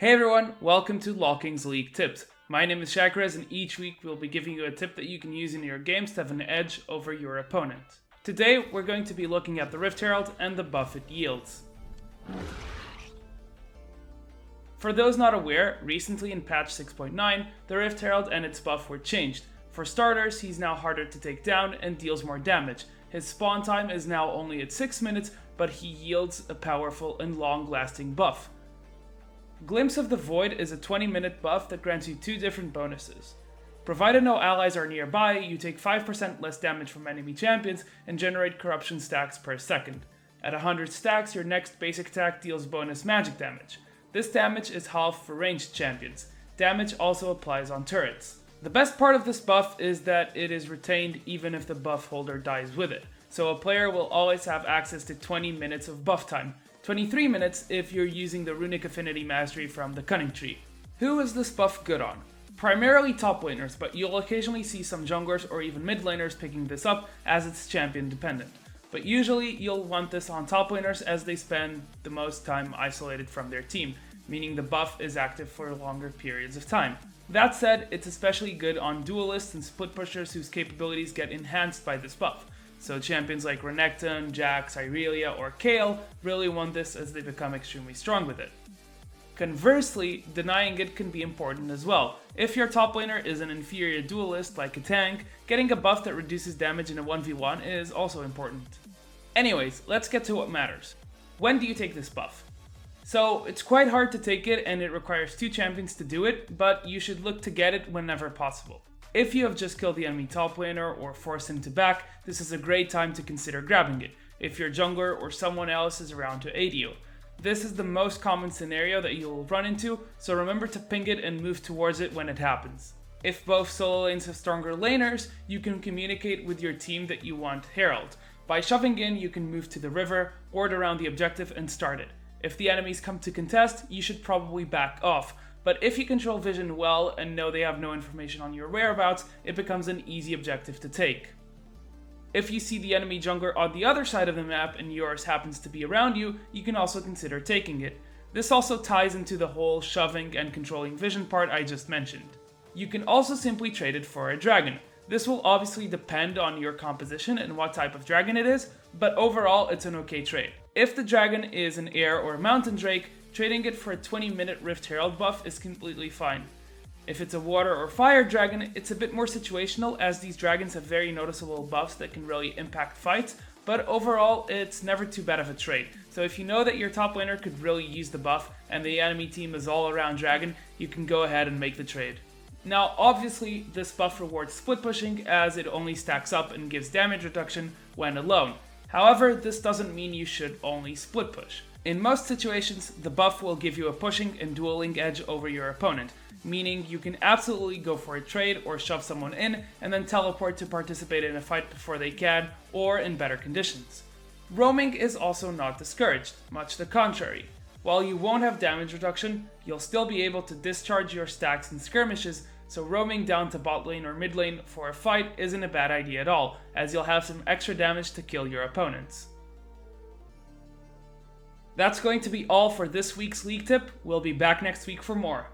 Hey everyone, welcome to LoLKings League Tips. My name is Shakrez, and each week we'll be giving you a tip that you can use in your games to have an edge over your opponent. Today we're going to be looking at the Rift Herald and the buff it yields. For those not aware, recently in patch 6.9, the Rift Herald and its buff were changed. For starters, he's now harder to take down and deals more damage. His spawn time is now only at 6 minutes, but he yields a powerful and long-lasting buff. Glimpse of the Void is a 20-minute buff that grants you two different bonuses. Provided no allies are nearby, you take 5% less damage from enemy champions and generate corruption stacks per second. At 100 stacks, your next basic attack deals bonus magic damage. This damage is half for ranged champions. Damage also applies on turrets. The best part of this buff is that it is retained even if the buff holder dies with it, so a player will always have access to 20 minutes of buff time. 23 minutes if you're using the Runic Affinity Mastery from the Cunning Tree. Who is this buff good on? Primarily top laners, but you'll occasionally see some junglers or even mid laners picking this up as it's champion dependent. But usually you'll want this on top laners as they spend the most time isolated from their team, meaning the buff is active for longer periods of time. That said, it's especially good on duelists and split pushers whose capabilities get enhanced by this buff. So champions like Renekton, Jax, Irelia, or Kayle really want this as they become extremely strong with it. Conversely, denying it can be important as well. If your top laner is an inferior duelist like a tank, getting a buff that reduces damage in a 1v1 is also important. Anyways, let's get to what matters. When do you take this buff? So it's quite hard to take it and it requires two champions to do it, but you should look to get it whenever possible. If you have just killed the enemy top laner or forced him to back, this is a great time to consider grabbing it, if your jungler or someone else is around to aid you. This is the most common scenario that you will run into, so remember to ping it and move towards it when it happens. If both solo lanes have stronger laners, you can communicate with your team that you want Herald. By shoving in, you can move to the river, ward around the objective and start it. If the enemies come to contest, you should probably back off. But if you control vision well and know they have no information on your whereabouts, it becomes an easy objective to take. If you see the enemy jungler on the other side of the map and yours happens to be around you, you can also consider taking it. This also ties into the whole shoving and controlling vision part I just mentioned. You can also simply trade it for a dragon. This will obviously depend on your composition and what type of dragon it is, but overall it's an okay trade. If the dragon is an air or mountain drake, trading it for a 20-minute Rift Herald buff is completely fine. If it's a water or fire dragon, it's a bit more situational as these dragons have very noticeable buffs that can really impact fights, but overall it's never too bad of a trade. So if you know that your top laner could really use the buff and the enemy team is all around dragon, you can go ahead and make the trade. Now obviously this buff rewards split pushing as it only stacks up and gives damage reduction when alone. However, this doesn't mean you should only split push. In most situations, the buff will give you a pushing and dueling edge over your opponent, meaning you can absolutely go for a trade or shove someone in and then teleport to participate in a fight before they can, or in better conditions. Roaming is also not discouraged, much the contrary. While you won't have damage reduction, you'll still be able to discharge your stacks in skirmishes, so roaming down to bot lane or mid lane for a fight isn't a bad idea at all, as you'll have some extra damage to kill your opponents. That's going to be all for this week's league tip. We'll be back next week for more.